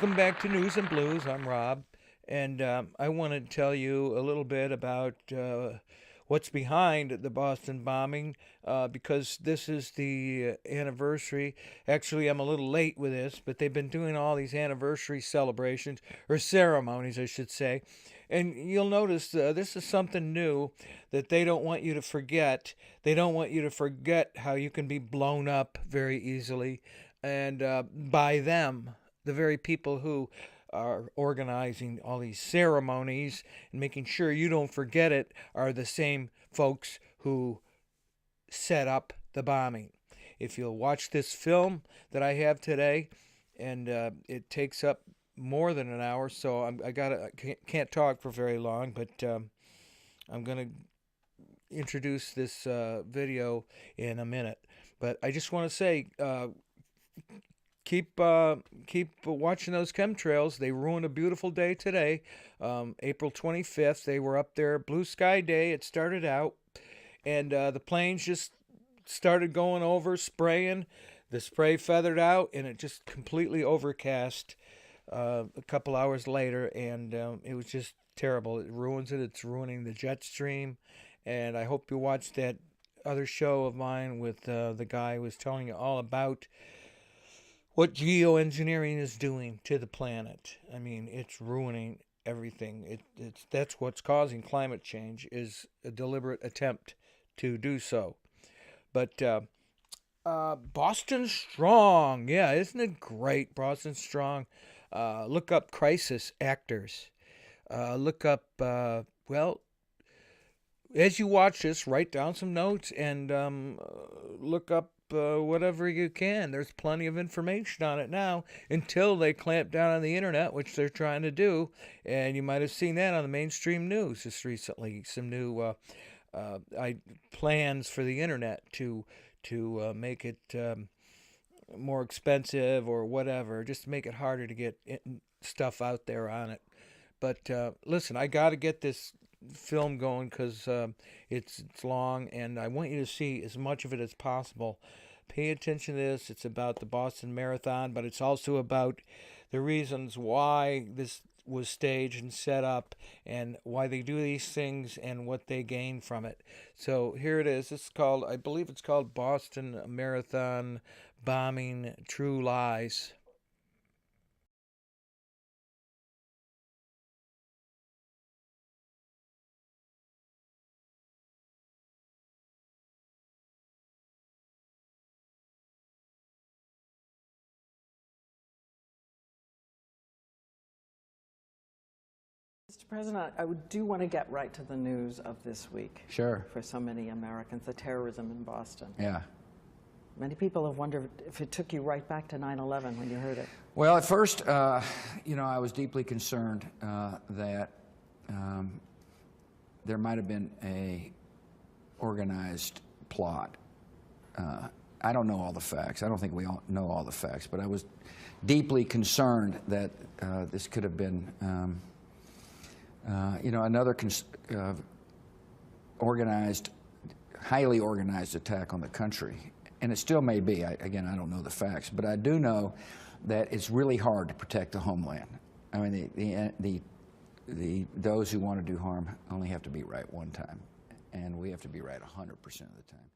Welcome back to News and Blues. I'm Rob, and I want to tell you a little bit about what's behind the Boston bombing because this is the anniversary. Actually, I'm a little late with this, but they've been doing all these anniversary celebrations, or ceremonies, I should say. And you'll notice this is something new that they don't want you to forget. They don't want you to forget how you can be blown up very easily, and by them, the very people who are organizing all these ceremonies and making sure you don't forget it are the same folks who set up the bombing. If you'll watch this film that I have today, and it takes up more than an hour, so I can't talk for very long, but I'm gonna introduce this video in a minute. But I just want to say, keep watching those chemtrails. They ruined a beautiful day today, April 25th. They were up there, blue sky day. It started out, and the planes just started going over, spraying. The spray feathered out, and it just completely overcast a couple hours later, and it was just terrible. It ruins it. It's ruining the jet stream, and I hope you watch that other show of mine with the guy who was telling you all about what geoengineering is doing to the planet. I mean, it's ruining everything. That's what's causing climate change, is a deliberate attempt to do so. But Boston Strong, yeah, isn't it great? Boston Strong. Look up crisis actors. Look up, well, as you watch this, write down some notes and look up whatever you can. There's plenty of information on it now until they clamp down on the internet, which they're trying to do. And you might have seen that on the mainstream news just recently. Some new plans for the internet to make it more expensive or whatever, just to make it harder to get stuff out there on it. But listen, I got to get this film going because it's long, and I want you to see as much of it as possible. Pay attention to this. It's about the Boston Marathon, but it's also about the reasons why this was staged and set up, and why they do these things, and what they gain from it. So here it is. It's called, I believe it's called Boston Marathon Bombing True Lies. Mr. President, I do want to get right to the news of this week. Sure. For so many Americans, the terrorism in Boston. Yeah. Many people have wondered if it took you right back to 9/11 when you heard it. Well, at first, I was deeply concerned that there might have been a organized plot. I don't know all the facts. I don't think we all know all the facts, but I was deeply concerned that this could have been another highly organized attack on the country. And it still may be. Again, I don't know the facts, but I do know that it's really hard to protect the homeland. I mean, those who want to do harm only have to be right one time, and we have to be right 100% of the time.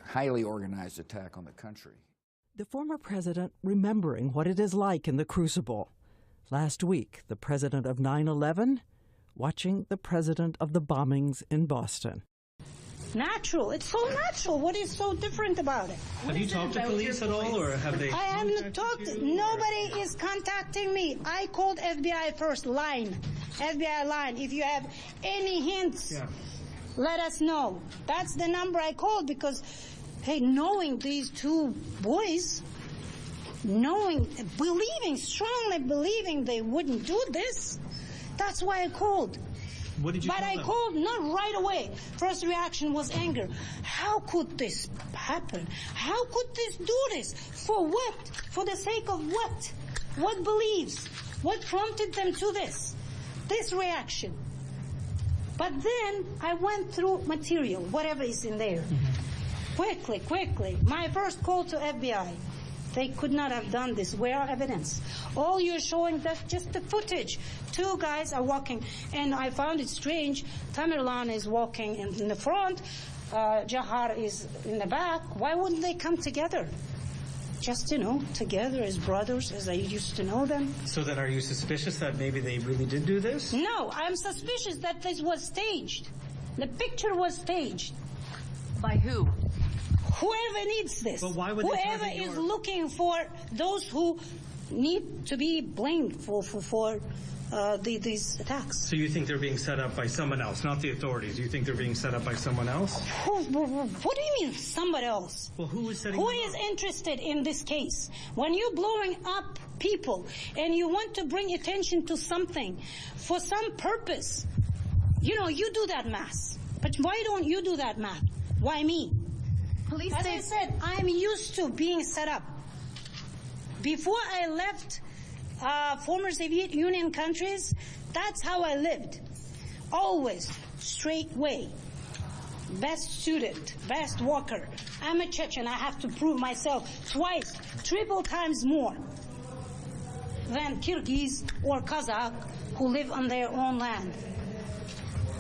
Highly organized attack on the country. The former president remembering what it is like in the crucible. Last week, the president of 9/11 watching the president of the bombings in Boston. Natural. It's so natural. What is so different about it? Have you talked to police at all, or have they? I haven't talked. Nobody is contacting me. I called FBI first line. FBI line. If you have any hints, let us know. That's the number I called because, hey, knowing these two boys, strongly believing they wouldn't do this, that's why I called. What did you But tell I them? called not right away. First reaction was anger. How could this happen? How could this do this? For what? For the sake of what? What beliefs? What prompted them to this? this reaction. But then I went through material, whatever is in there. Quickly. My first call to FBI. They could not have done this. Where are evidence? All you're showing, that's just the footage. Two guys are walking, and I found it strange. Tamerlan is walking in the front. Jahar is in the back. Why wouldn't they come together? Just, together as brothers, as I used to know them. So then are you suspicious that maybe they really did do this? No, I'm suspicious that this was staged. The picture was staged. By who? Whoever needs this. But why would they whoever target is your... looking for those who need to be blamed for these attacks. So you think they're being set up by someone else, not the authorities? You think they're being set up by someone else? What do you mean somebody else? Well, who is setting Who them is up? interested in this case? When you're blowing up people and you want to bring attention to something for some purpose, you do that math. But why don't you do that math? Why me? Police As say... I said, I'm used to being set up. Before I left former Soviet Union countries, that's how I lived. Always straight way. Best student, best worker. I'm a Chechen. I have to prove myself twice, triple times more than Kyrgyz or Kazakh who live on their own land.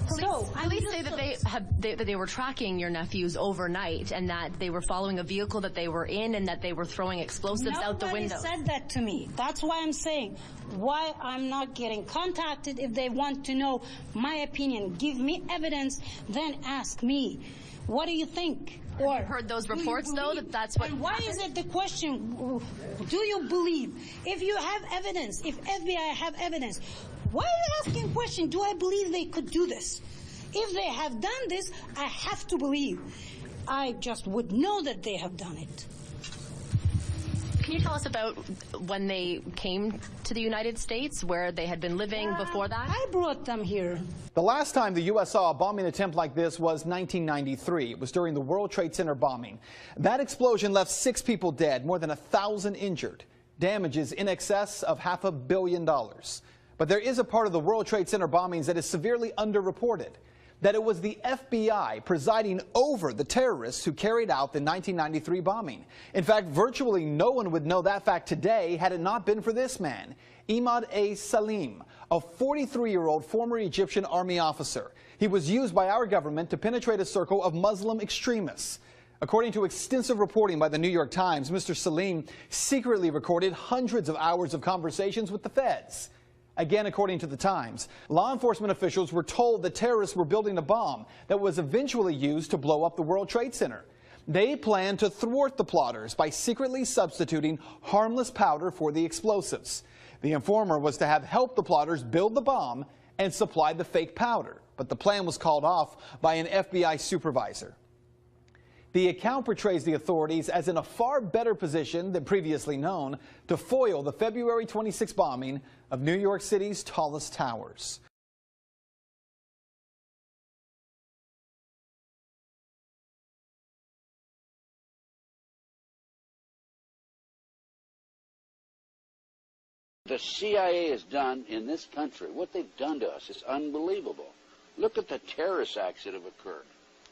Police say that they were tracking your nephews overnight and that they were following a vehicle that they were in and that they were throwing explosives out the window. Nobody said that to me. That's why I'm saying why I'm not getting contacted. If they want to know my opinion, give me evidence, then ask me. What do you think? Or Have you heard those reports, though, that's what... And why is it the question, do you believe? If you have evidence, if FBI have evidence, why are you asking question, do I believe they could do this? If they have done this, I have to believe. I just would know that they have done it. Can you tell us about when they came to the United States, where they had been living before that? I brought them here. The last time the U.S. saw a bombing attempt like this was 1993. It was during the World Trade Center bombing. That explosion left 6 people dead, more than 1,000 injured. Damages in excess of $500 million. But there is a part of the World Trade Center bombings that is severely underreported. That it was the FBI presiding over the terrorists who carried out the 1993 bombing. In fact, virtually no one would know that fact today had it not been for this man, Imad A. Salim, a 43-year-old former Egyptian army officer. He was used by our government to penetrate a circle of Muslim extremists. According to extensive reporting by the New York Times, Mr. Salim secretly recorded hundreds of hours of conversations with the feds. Again, according to the Times, law enforcement officials were told the terrorists were building a bomb that was eventually used to blow up the World Trade Center. They planned to thwart the plotters by secretly substituting harmless powder for the explosives. The informer was to have helped the plotters build the bomb and supply the fake powder, but the plan was called off by an FBI supervisor. The account portrays the authorities as in a far better position than previously known to foil the February 26 bombing of New York City's tallest towers. The CIA has done in this country, what they've done to us is unbelievable. Look at the terrorist acts that have occurred.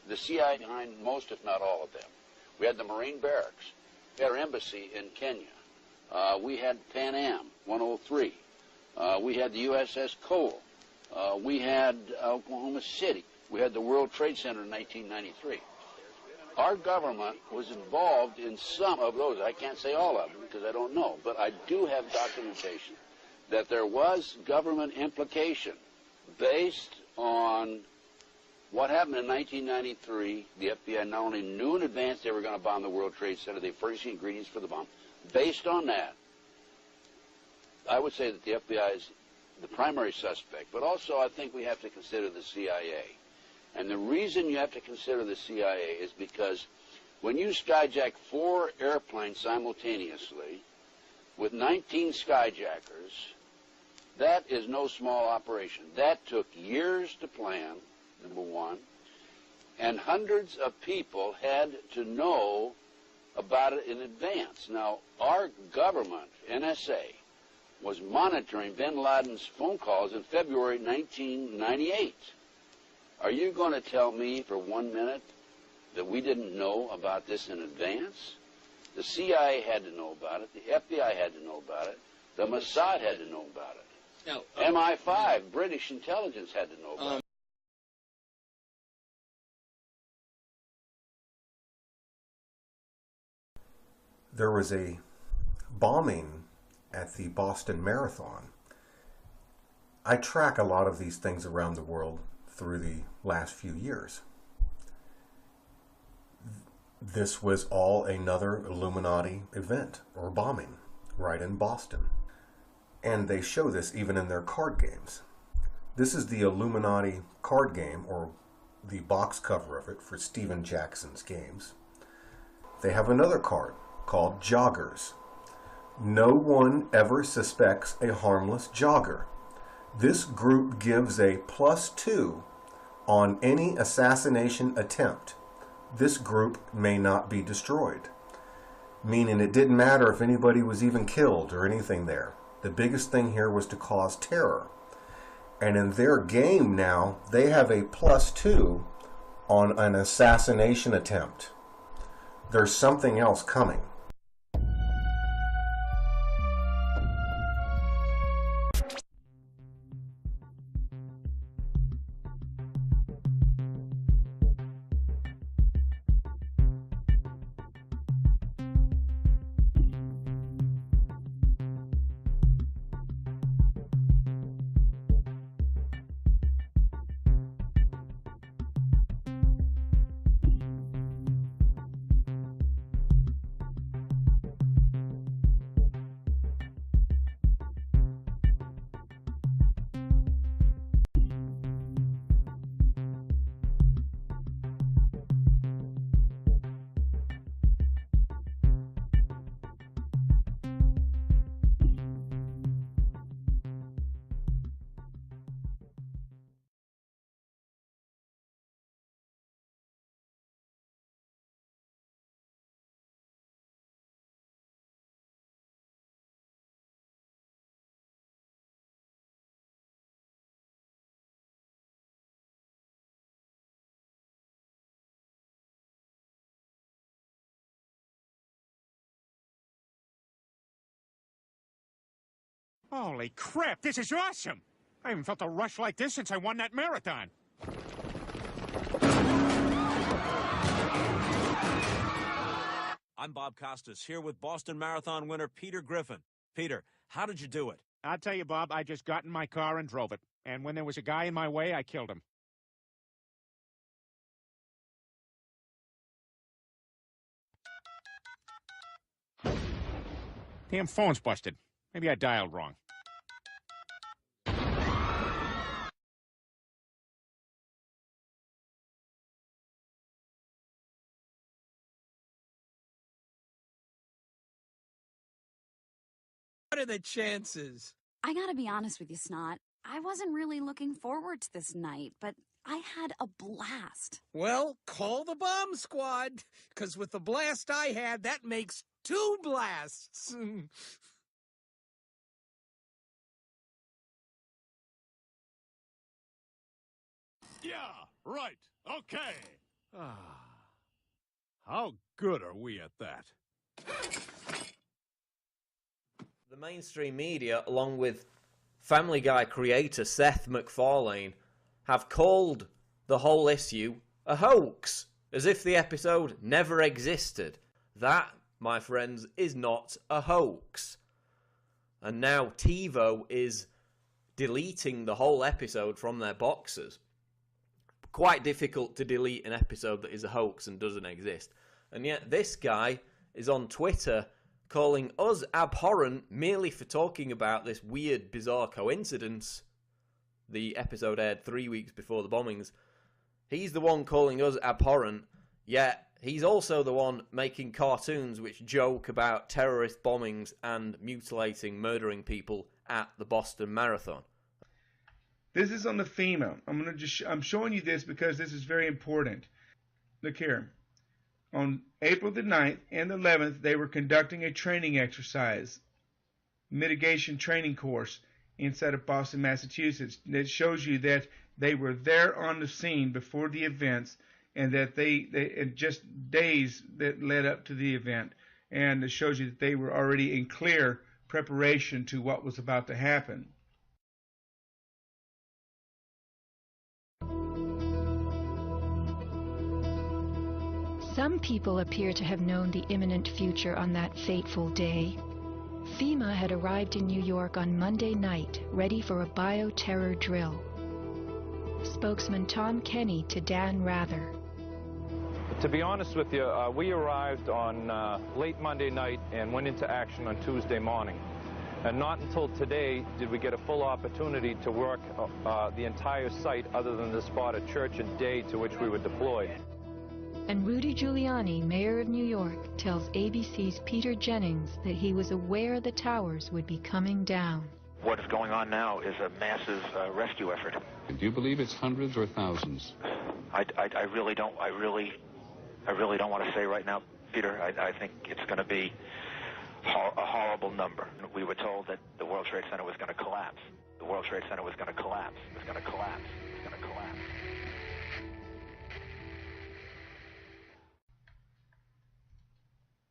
The CIA behind most, if not all of them. We had the Marine Barracks. We had our embassy in Kenya. We had Pan Am 103. We had the USS Cole. We had Oklahoma City. We had the World Trade Center in 1993. Our government was involved in some of those. I can't say all of them because I don't know, but I do have documentation that there was government implication based on what happened in 1993. The FBI not only knew in advance they were going to bomb the World Trade Center, they furnished the ingredients for the bomb. Based on that, I would say that the FBI is the primary suspect, but also I think we have to consider the CIA. And the reason you have to consider the CIA is because when you skyjack 4 airplanes simultaneously with 19 skyjackers, that is no small operation. That took years to plan, number one, and hundreds of people had to know about it in advance. Now, our government, NSA, was monitoring bin Laden's phone calls in February 1998. Are you going to tell me for 1 minute that we didn't know about this in advance? The CIA had to know about it. The FBI had to know about it. The Mossad had to know about it. No, MI5, British intelligence, had to know about it. There was a bombing at the Boston Marathon. I track a lot of these things around the world through the last few years. This was all another Illuminati event or bombing right in Boston. And they show this even in their card games. This is the Illuminati card game, or the box cover of it for Steven Jackson's games. They have another card called Joggers. No one ever suspects a harmless jogger. This group gives a +2 on any assassination attempt. This group may not be destroyed. Meaning it didn't matter if anybody was even killed or anything there. The biggest thing here was to cause terror. And in their game now, they have a +2 on an assassination attempt. There's something else coming. Holy crap, this is awesome! I haven't felt a rush like this since I won that marathon. I'm Bob Costas, here with Boston Marathon winner Peter Griffin. Peter, how did you do it? I'll tell you, Bob, I just got in my car and drove it. And when there was a guy in my way, I killed him. Damn phone's busted. Maybe I dialed wrong. What are the chances? I gotta be honest with you, Snot. I wasn't really looking forward to this night, but I had a blast. Well, call the bomb squad, because with the blast I had, that makes 2 blasts. Yeah, right. Okay. How good are we at that? The mainstream media, along with Family Guy creator Seth MacFarlane, have called the whole issue a hoax, as if the episode never existed. That, my friends, is not a hoax. And now TiVo is deleting the whole episode from their boxes. Quite difficult to delete an episode that is a hoax and doesn't exist. And yet this guy is on Twitter calling us abhorrent merely for talking about this weird, bizarre coincidence. The episode aired 3 weeks before the bombings. He's the one calling us abhorrent, yet he's also the one making cartoons which joke about terrorist bombings and mutilating, murdering people at the Boston Marathon. This is on the FEMA. I'm showing you this because this is very important. Look here. On April the 9th and the 11th, they were conducting a training exercise. mitigation training course inside of Boston, Massachusetts. That shows you that they were there on the scene before the events, and that they just days that led up to the event, and it shows you that they were already in clear preparation to what was about to happen. Some people appear to have known the imminent future on that fateful day. FEMA had arrived in New York on Monday night, ready for a bioterror drill. Spokesman Tom Kenny to Dan Rather. To be honest with you, we arrived on late Monday night and went into action on Tuesday morning. And not until today did we get a full opportunity to work the entire site other than the spot at Church and Day to which we were deployed. And Rudy Giuliani, mayor of New York, tells ABC's Peter Jennings that he was aware the towers would be coming down. What is going on now is a massive rescue effort. Do you believe it's hundreds or thousands? I really don't want to say right now, Peter. I think it's going to be a horrible number. We were told that the World Trade Center was going to collapse. The World Trade Center was going to collapse. It was going to collapse. It was going to collapse.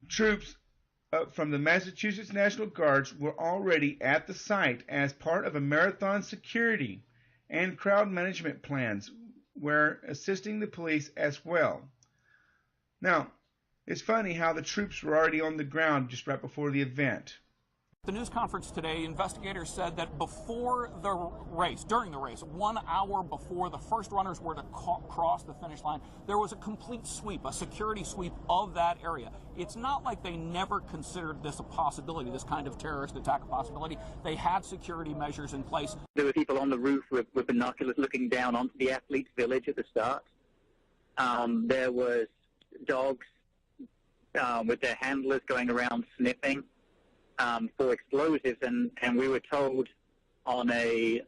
Troops from the Massachusetts National Guards were already at the site as part of a marathon security and crowd management plans, were assisting the police as well. Now, it's funny how the troops were already on the ground just right before the event. The news conference today, investigators said that before the race, during the race, 1 hour before the first runners were to cross the finish line, there was a complete sweep, a security sweep of that area. It's not like they never considered this a possibility, this kind of terrorist attack a possibility. They had security measures in place. There were people on the roof with binoculars looking down onto the athletes' village at the start. There was dogs with their handlers going around sniffing for explosives, and we were told on a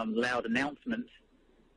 loud announcement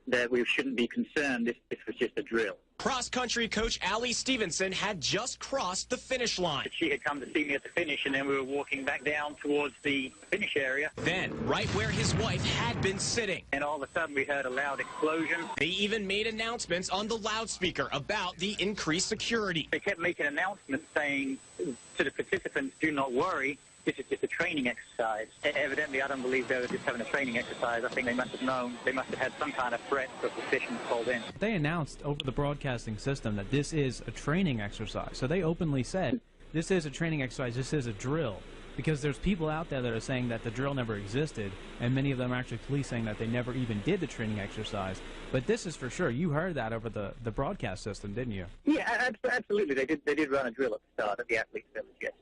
that we shouldn't be concerned. This was just a drill. Cross-country coach Allie Stevenson had just crossed the finish line. She had come to see me at the finish, and then we were walking back down towards the finish area. Then, right where his wife had been sitting. And all of a sudden, we heard a loud explosion. They even made announcements on the loudspeaker about the increased security. They kept making announcements saying to the participants, do not worry. This is just a training exercise. Evidently, I don't believe they were just having a training exercise. I think they must have known. They must have had some kind of threat or suspicion called in. They announced over the broadcasting system that this is a training exercise. So they openly said, this is a training exercise, this is a drill. Because there's people out there that are saying that the drill never existed, and many of them are actually police saying that they never even did the training exercise. But this is for sure. You heard that over the broadcast system, didn't you? Yeah, absolutely. They did run a drill at the start of the athletes' village, yes.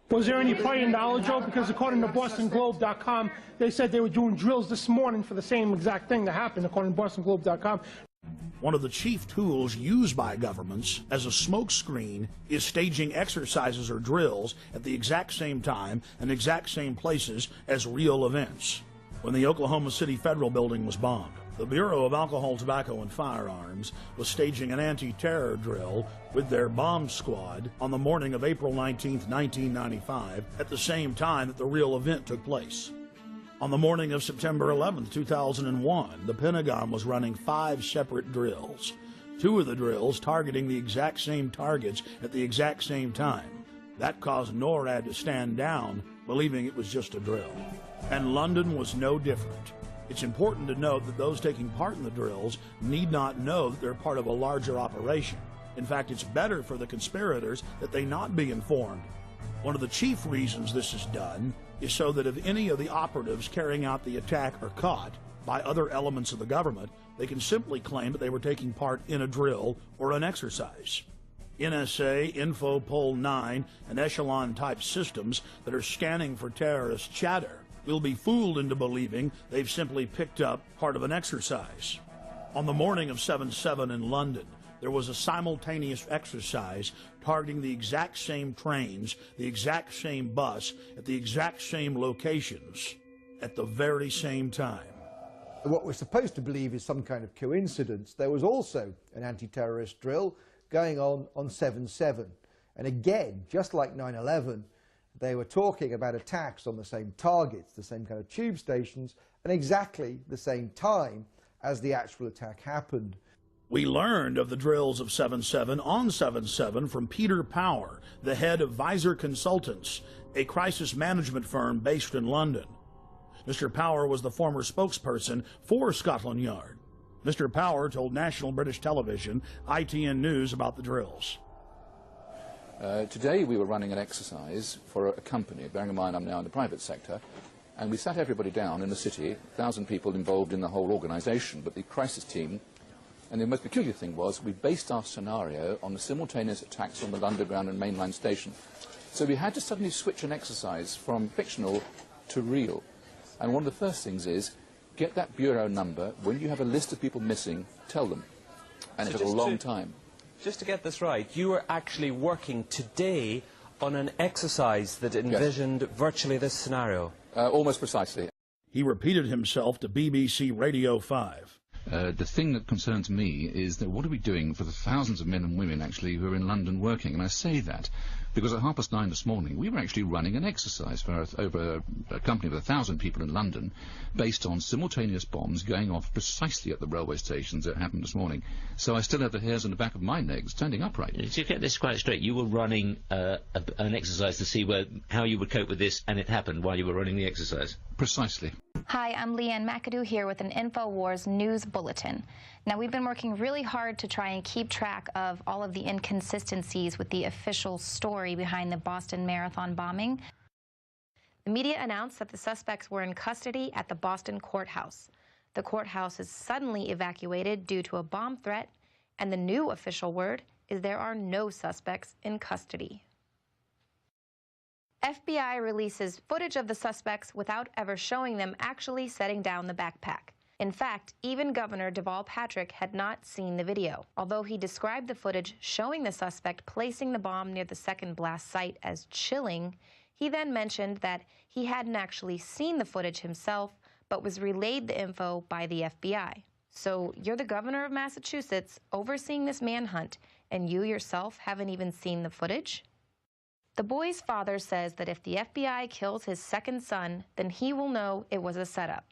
Was there any prior knowledge, Joe? Because according to BostonGlobe.com, they said they were doing drills this morning for the same exact thing that happened, according to BostonGlobe.com. One of the chief tools used by governments as a smokescreen is staging exercises or drills at the exact same time and exact same places as real events. When the Oklahoma City Federal Building was bombed, the Bureau of Alcohol, Tobacco, and Firearms was staging an anti-terror drill with their bomb squad on the morning of April 19, 1995, at the same time that the real event took place. On the morning of September 11, 2001, the Pentagon was running 5 separate drills, 2 of the drills targeting the exact same targets at the exact same time. That caused NORAD to stand down, believing it was just a drill. And London was no different. It's important to note that those taking part in the drills need not know that they're part of a larger operation. In fact, it's better for the conspirators that they not be informed. One of the chief reasons this is done is so that if any of the operatives carrying out the attack are caught by other elements of the government, they can simply claim that they were taking part in a drill or an exercise. NSA, Infopol 9, and Echelon-type systems that are scanning for terrorist chatter will be fooled into believing they've simply picked up part of an exercise. On the morning of 7/7 in London, there was a simultaneous exercise targeting the exact same trains, the exact same bus, at the exact same locations, at the very same time. What we're supposed to believe is some kind of coincidence. There was also an anti-terrorist drill going on 7/7. And again, just like 9/11, They were talking about attacks on the same targets, the same kind of tube stations, and exactly the same time as the actual attack happened. We learned of the drills of 7/7 on 7/7 from Peter Power, the head of Visor Consultants, a crisis management firm based in London. Mr. Power was the former spokesperson for Scotland Yard. Mr. Power told National British Television, ITN News, about the drills. Today we were running an exercise for a company, bearing in mind I'm now in the private sector, and we sat everybody down in the city, 1,000 people involved in the whole organisation, but the crisis team, and the most peculiar thing was we based our scenario on the simultaneous attacks on the Underground and mainline station. So we had to suddenly switch an exercise from fictional to real. And one of the first things is, get that bureau number. When you have a list of people missing, tell them. And it took a long time. Just to get this right, you were actually working today on an exercise that envisioned virtually this scenario. Almost precisely. He repeated himself to BBC Radio 5. The thing that concerns me is that what are we doing for the thousands of men and women actually who are in London working? And I say that because at 9:30 this morning we were actually running an exercise for over a company of 1,000 people in London based on simultaneous bombs going off precisely at the railway stations that happened this morning. So I still have the hairs on the back of my neck standing upright. To get this quite straight, you were running an exercise to see how you would cope with this, and it happened while you were running the exercise? Precisely. Hi, I'm Leanne McAdoo here with an InfoWars News Bulletin. Now, we've been working really hard to try and keep track of all of the inconsistencies with the official story behind the Boston Marathon bombing. The media announced that the suspects were in custody at the Boston courthouse. The courthouse is suddenly evacuated due to a bomb threat, and the new official word is there are no suspects in custody. FBI releases footage of the suspects without ever showing them actually setting down the backpack. In fact, even Governor Deval Patrick had not seen the video. Although he described the footage showing the suspect placing the bomb near the second blast site as chilling, he then mentioned that he hadn't actually seen the footage himself, but was relayed the info by the FBI. So you're the governor of Massachusetts overseeing this manhunt, and you yourself haven't even seen the footage? The boy's father says that if the FBI kills his second son, then he will know it was a setup.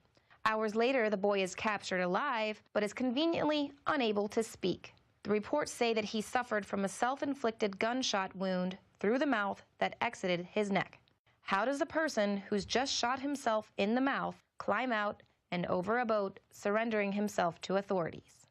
Hours later, the boy is captured alive, but is conveniently unable to speak. The reports say that he suffered from a self-inflicted gunshot wound through the mouth that exited his neck. How does a person who's just shot himself in the mouth climb out and over a boat, surrendering himself to authorities?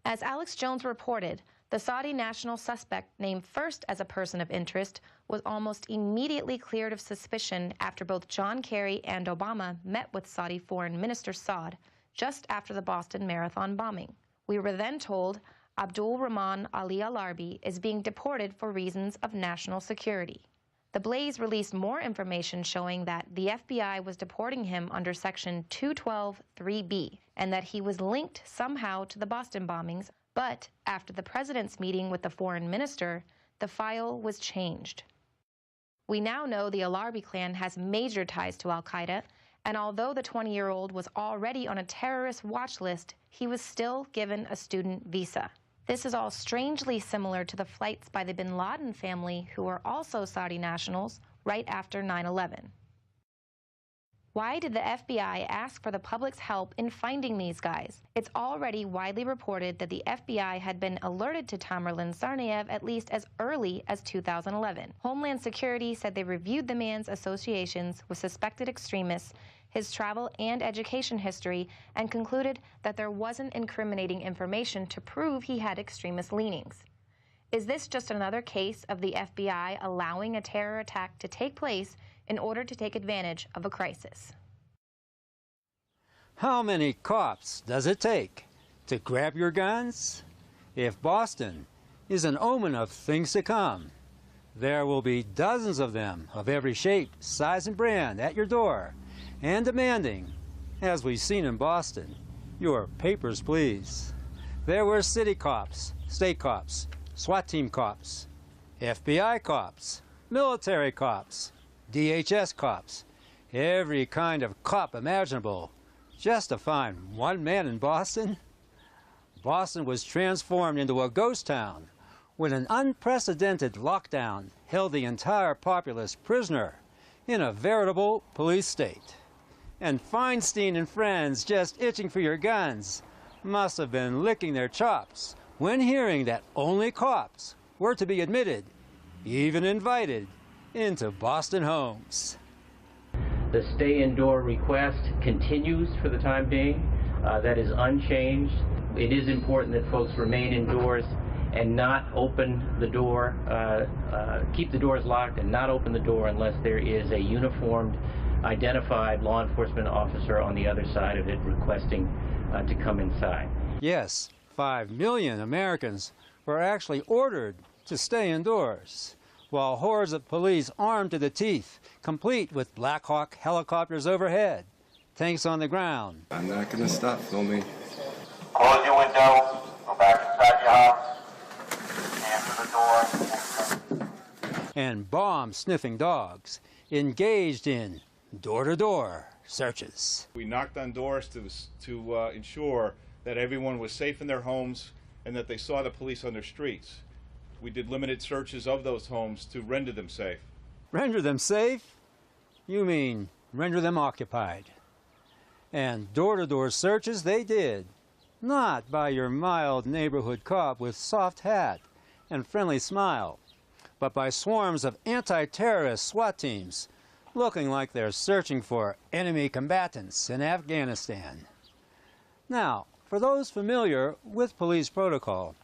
As Alex Jones reported, the Saudi national suspect, named first as a person of interest, was almost immediately cleared of suspicion after both John Kerry and Obama met with Saudi Foreign Minister Saud just after the Boston Marathon bombing. We were then told Abdul Rahman Ali Al-Arbi is being deported for reasons of national security. The Blaze released more information showing that the FBI was deporting him under Section 212(3)(b, and that he was linked somehow to the Boston bombings. But after the president's meeting with the foreign minister, the file was changed. We now know the Al-Arbi clan has major ties to al-Qaeda, and although the 20-year-old was already on a terrorist watch list, he was still given a student visa. This is all strangely similar to the flights by the bin Laden family, who were also Saudi nationals, right after 9/11. Why did the FBI ask for the public's help in finding these guys? It's already widely reported that the FBI had been alerted to Tamerlan Tsarnaev at least as early as 2011. Homeland Security said they reviewed the man's associations with suspected extremists, his travel and education history, and concluded that there wasn't incriminating information to prove he had extremist leanings. Is this just another case of the FBI allowing a terror attack to take place in order to take advantage of a crisis? How many cops does it take to grab your guns? If Boston is an omen of things to come, there will be dozens of them of every shape, size, and brand at your door, and demanding, as we've seen in Boston, your papers, please. There were city cops, state cops, SWAT team cops, FBI cops, military cops, DHS cops, every kind of cop imaginable, just to find one man in Boston. Boston was transformed into a ghost town, when an unprecedented lockdown held the entire populace prisoner in a veritable police state. And Feinstein and friends, just itching for your guns, must have been licking their chops when hearing that only cops were to be admitted, even invited, into Boston homes. The stay indoor request continues for the time being. That is unchanged. It is important that folks remain indoors and not open the door, keep the doors locked and not open the door unless there is a uniformed, identified law enforcement officer on the other side of it requesting to come inside. Yes, 5 million Americans were actually ordered to stay indoors, while hordes of police armed to the teeth, complete with Black Hawk helicopters overhead, tanks on the ground. I'm not going to stop filming. Close your window, go back inside your house, answer the door. And bomb-sniffing dogs engaged in door-to-door searches. We knocked on doors to ensure that everyone was safe in their homes and that they saw the police on their streets. We did limited searches of those homes to render them safe. Render them safe? You mean render them occupied. And door-to-door searches they did, not by your mild neighborhood cop with soft hat and friendly smile, but by swarms of anti-terrorist SWAT teams looking like they're searching for enemy combatants in Afghanistan. Now, for those familiar with police protocol,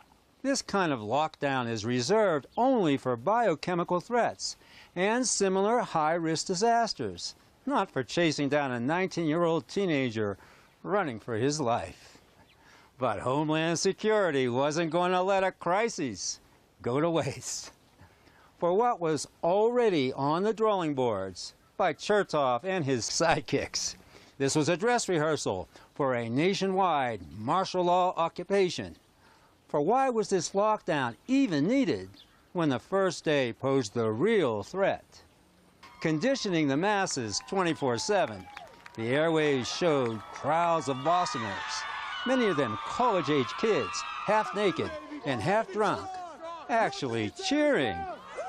this kind of lockdown is reserved only for biochemical threats and similar high-risk disasters, not for chasing down a 19-year-old teenager running for his life. But Homeland Security wasn't going to let a crisis go to waste. For what was already on the drawing boards by Chertoff and his sidekicks, this was a dress rehearsal for a nationwide martial law occupation. For why was this lockdown even needed when the first day posed the real threat? Conditioning the masses 24/7, the airwaves showed crowds of Bostoners, many of them college-age kids, half naked and half drunk, actually cheering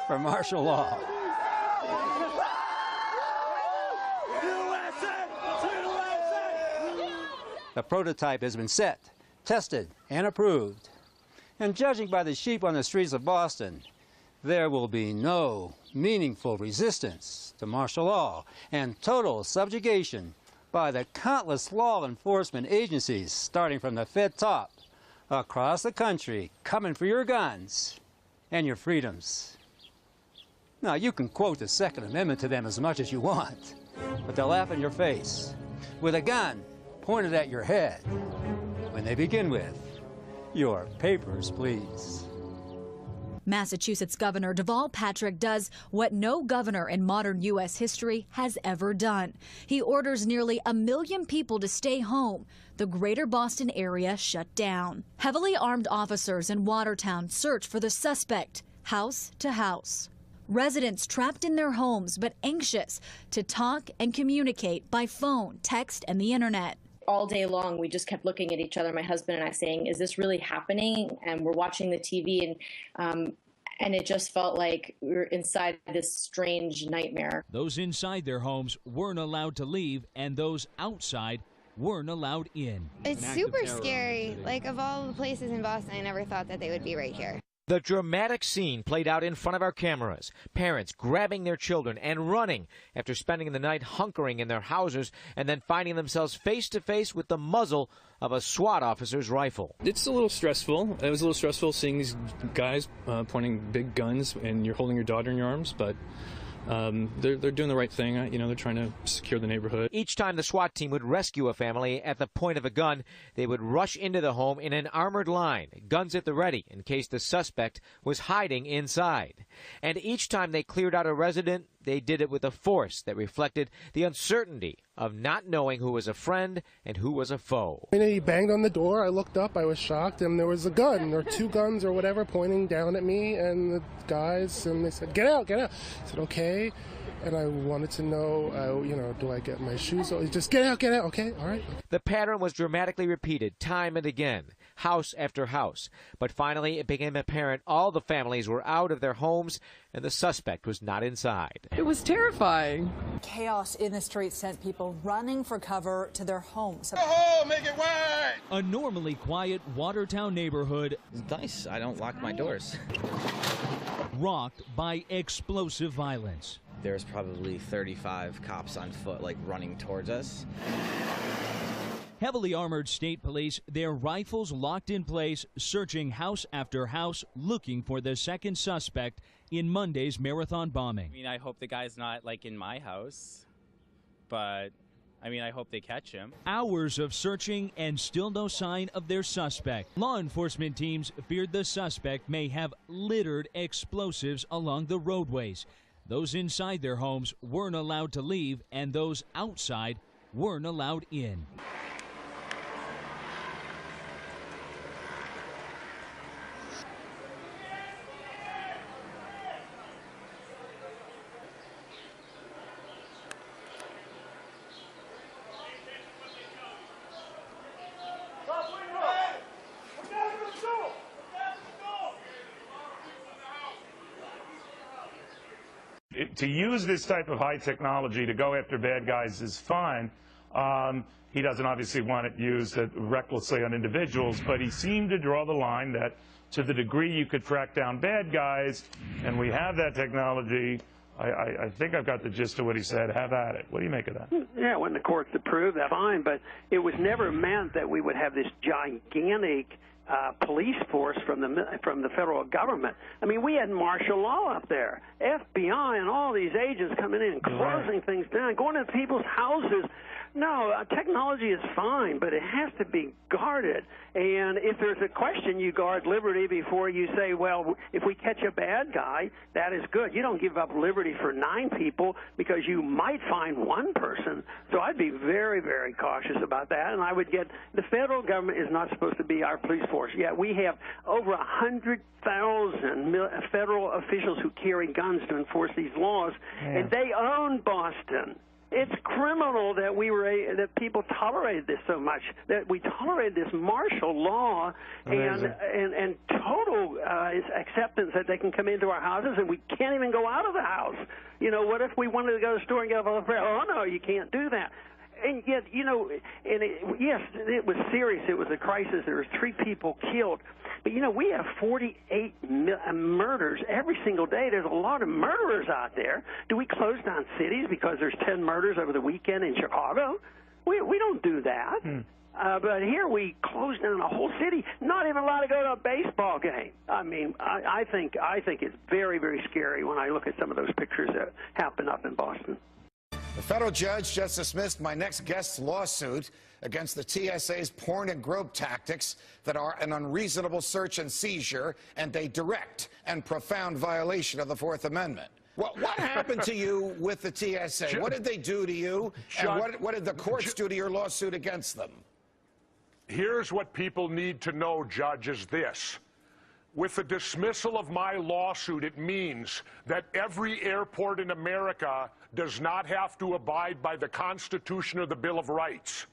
for martial law. The prototype has been set, tested, and approved. And judging by the sheep on the streets of Boston, there will be no meaningful resistance to martial law and total subjugation by the countless law enforcement agencies, starting from the Fed top, across the country, coming for your guns and your freedoms. Now, you can quote the Second Amendment to them as much as you want, but they'll laugh in your face with a gun pointed at your head when they begin with, "Your papers, please." Massachusetts Governor Deval Patrick does what no governor in modern U.S. history has ever done. He orders nearly 1 million people to stay home. The greater Boston area shut down. Heavily armed officers in Watertown search for the suspect, house to house. Residents trapped in their homes but anxious to talk and communicate by phone, text, and the internet. All day long, we just kept looking at each other, my husband and I, saying, is this really happening? And we're watching the TV, and it just felt like we were inside this strange nightmare. Those inside their homes weren't allowed to leave, and those outside weren't allowed in. It's super scary. Like, of all the places in Boston, I never thought that they would be right here. The dramatic scene played out in front of our cameras. Parents grabbing their children and running after spending the night hunkering in their houses and then finding themselves face to face with the muzzle of a SWAT officer's rifle. It's a little stressful. It was a little stressful seeing these guys pointing big guns and you're holding your daughter in your arms, but they're doing the right thing. You know, they're trying to secure the neighborhood. Each time the SWAT team would rescue a family at the point of a gun, they would rush into the home in an armored line, guns at the ready in case the suspect was hiding inside. And each time they cleared out a resident, they did it with a force that reflected the uncertainty of not knowing who was a friend and who was a foe. When he banged on the door, I looked up, I was shocked, and there was a gun, or 2 guns or whatever, pointing down at me, and the guys, and they said, get out, get out. I said, okay, and I wanted to know, you know, do I get my shoes? Just get out, okay, all right. The pattern was dramatically repeated time and again. house after house. But finally, it became apparent all the families were out of their homes and the suspect was not inside. It was terrifying. Chaos in the streets sent people running for cover to their homes. Oh, make it wide! A normally quiet Watertown neighborhood. It's nice. I don't lock my doors. Rocked by explosive violence. There's probably 35 cops on foot, like, running towards us. Heavily armored state police, their rifles locked in place, searching house after house, looking for the second suspect in Monday's marathon bombing. I mean, I hope the guy's not, like, in my house, but, I mean, I hope they catch him. Hours of searching and still no sign of their suspect. Law enforcement teams feared the suspect may have littered explosives along the roadways. Those inside their homes weren't allowed to leave, and those outside weren't allowed in. To use this type of high technology to go after bad guys is fine. He doesn't obviously want it used recklessly on individuals, but he seemed to draw the line that to the degree you could track down bad guys, and we have that technology, I think I've got the gist of what he said. Have at it. What do you make of that? Yeah, when the courts approve, that's fine, but it was never meant that we would have this gigantic police force from the federal government. I mean, we had martial law up there, FBI and all these agents coming in and closing things down, going into people's houses. No, technology is fine, but it has to be guarded. And if there's a question, you guard liberty before you say, well, if we catch a bad guy, that is good. You don't give up liberty for 9 people because you might find one person. So I'd be very, very cautious about that. And I would get the federal government is not supposed to be our police force. Yet we have over 100,000 federal officials who carry guns to enforce these laws, and they own Boston. It's criminal that that people tolerated this so much, that we tolerated this martial law and total acceptance that they can come into our houses and we can't even go out of the house. You know, what if we wanted to go to the store and get a oh no, you can't do that. And yet, you know, yes, it was serious. It was a crisis. There were 3 people killed. But, you know, we have 48 murders every single day. There's a lot of murderers out there. Do we close down cities because there's 10 murders over the weekend in Chicago? We don't do that. But here we close down a whole city, not even allowed to go to a baseball game. I mean, I think it's very, very scary when I look at some of those pictures that happen up in Boston. The federal judge just dismissed my next guest's lawsuit against the TSA's porn and grope tactics that are an unreasonable search and seizure and a direct and profound violation of the Fourth Amendment. What happened to you with the TSA? What did they do to you? And what did the courts do to your lawsuit against them? Here's what people need to know, Judge, is this. With the dismissal of my lawsuit, it means that every airport in America does not have to abide by the Constitution or the Bill of Rights.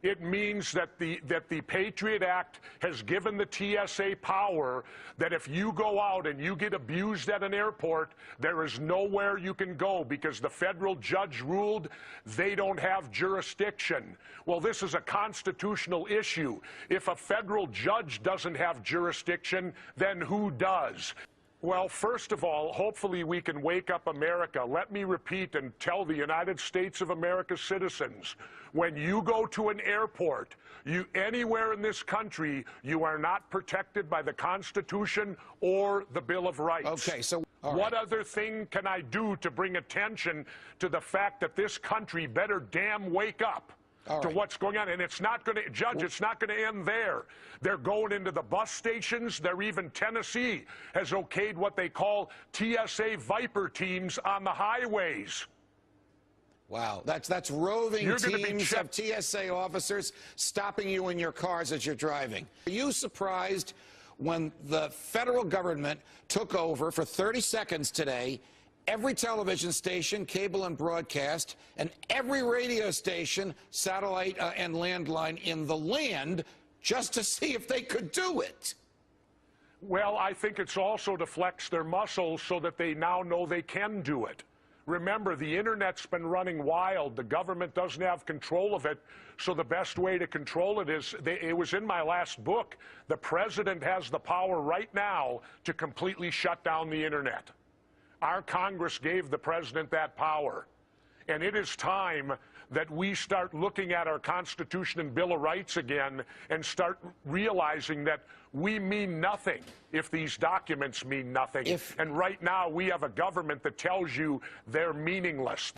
It means that the Patriot Act has given the TSA power that if you go out and you get abused at an airport, there is nowhere you can go because the federal judge ruled they don't have jurisdiction. Well, this is a constitutional issue. If a federal judge doesn't have jurisdiction, then who does? Well, first of all, hopefully we can wake up America. Let me repeat and tell the United States of America citizens, when you go to an airport, anywhere in this country, you are not protected by the Constitution or the Bill of Rights. Okay, so what other thing can I do to bring attention to the fact that this country better damn wake up to what's going on? And it's not going to, Judge, it's not going to end there. They're going into the bus stations. Even Tennessee has okayed what they call TSA Viper teams on the highways. Wow, that's roving teams of TSA officers stopping you in your cars as you're driving. Are you surprised when the federal government took over for 30 seconds today every television station, cable and broadcast, and every radio station, satellite and landline in the land just to see if they could do it. Well, I think it's also to flex their muscles so that they now know they can do it. Remember, the internet's been running wild. The government doesn't have control of it, so the best way to control it is, it was in my last book, the president has the power right now to completely shut down the internet. Our Congress gave the president that power. And it is time that we start looking at our Constitution and Bill of Rights again and start realizing that we mean nothing if these documents mean nothing. And right now we have a government that tells you they're meaningless.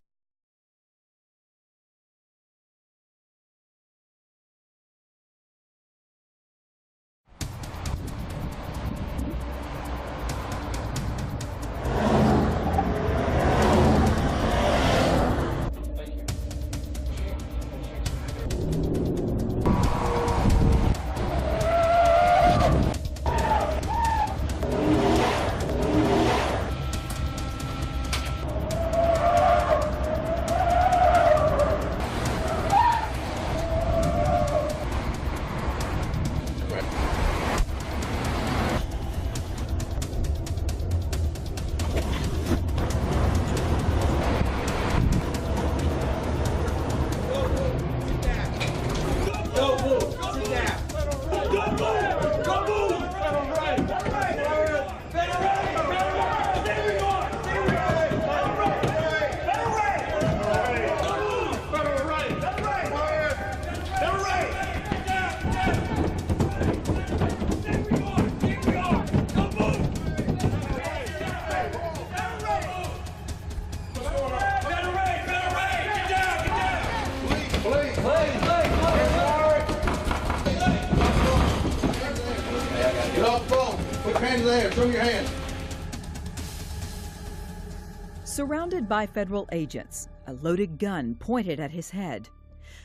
Surrounded by federal agents, a loaded gun pointed at his head.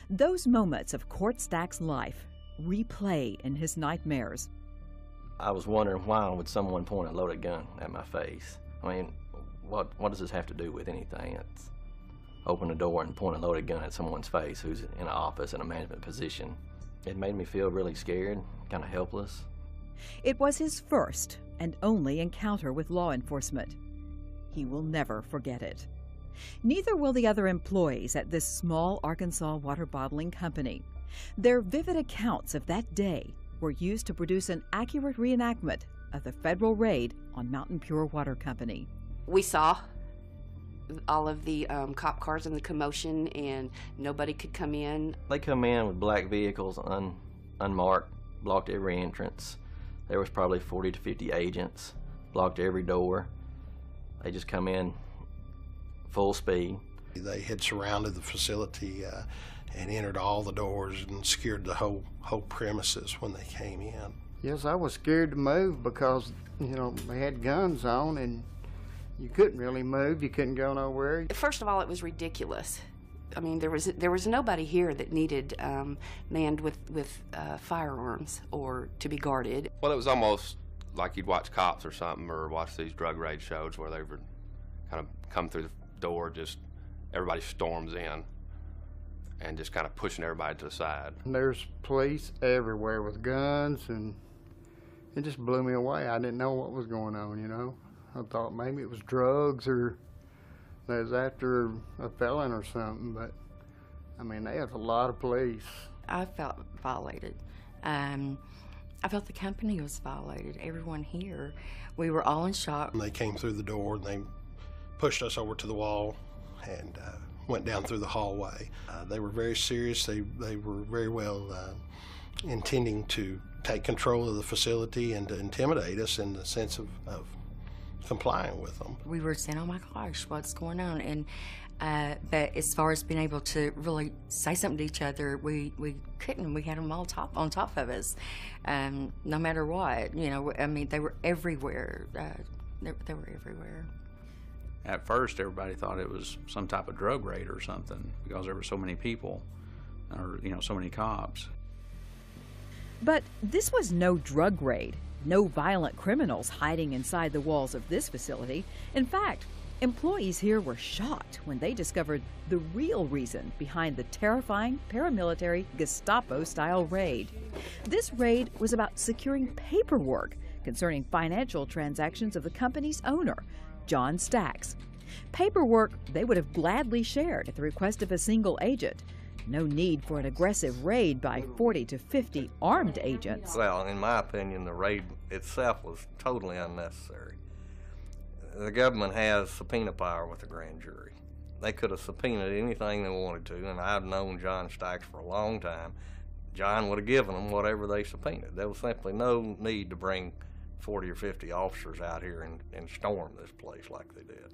Those moments of Court Stack's life replay in his nightmares. I was wondering, why would someone point a loaded gun at my face? I mean, what does this have to do with anything? It's open the door and point a loaded gun at someone's face who's in an office in a management position. It made me feel really scared, kind of helpless. It was his first and only encounter with law enforcement. He will never forget it. Neither will the other employees at this small Arkansas water bottling company. Their vivid accounts of that day were used to produce an accurate reenactment of the federal raid on Mountain Pure Water Company. We saw all of the cop cars and the commotion, and nobody could come in. They come in with black vehicles, unmarked, blocked every entrance. There was probably 40 to 50 agents, blocked every door. They just come in full speed. They had surrounded the facility and entered all the doors and secured the whole premises when they came in. Yes, I was scared to move because, you know, they had guns on and you couldn't really move. You couldn't go nowhere. First of all, it was ridiculous. I mean, there was nobody here that needed manned with firearms or to be guarded. Well, it was almost like you'd watch Cops or something, or watch these drug raid shows where they would kind of come through the door, just everybody storms in and just kind of pushing everybody to the side. And there's police everywhere with guns, and it just blew me away. I didn't know what was going on, you know. I thought maybe it was drugs or they was after a felon or something, but I mean, they have a lot of police. I felt violated. I felt the company was violated. Everyone here, we were all in shock. And they came through the door and they pushed us over to the wall and went down through the hallway. They were very serious. They were very well intending to take control of the facility and to intimidate us in the sense of complying with them. We were saying, oh my gosh, what's going on? And but as far as being able to really say something to each other, we couldn't. We had them all on top of us, no matter what. You know, I mean, they were everywhere. They were everywhere. At first, everybody thought it was some type of drug raid or something because there were so many people, or so many cops. But this was no drug raid. No violent criminals hiding inside the walls of this facility. In fact, Employees here were shocked when they discovered the real reason behind the terrifying paramilitary Gestapo-style raid. This raid was about securing paperwork concerning financial transactions of the company's owner, John Stacks. Paperwork they would have gladly shared at the request of a single agent. No need for an aggressive raid by 40 to 50 armed agents. Well, in my opinion, the raid itself was totally unnecessary. The government has subpoena power with the grand jury. They could have subpoenaed anything they wanted to, and I've known John Stacks for a long time. John would have given them whatever they subpoenaed. There was simply no need to bring 40 or 50 officers out here and storm this place like they did.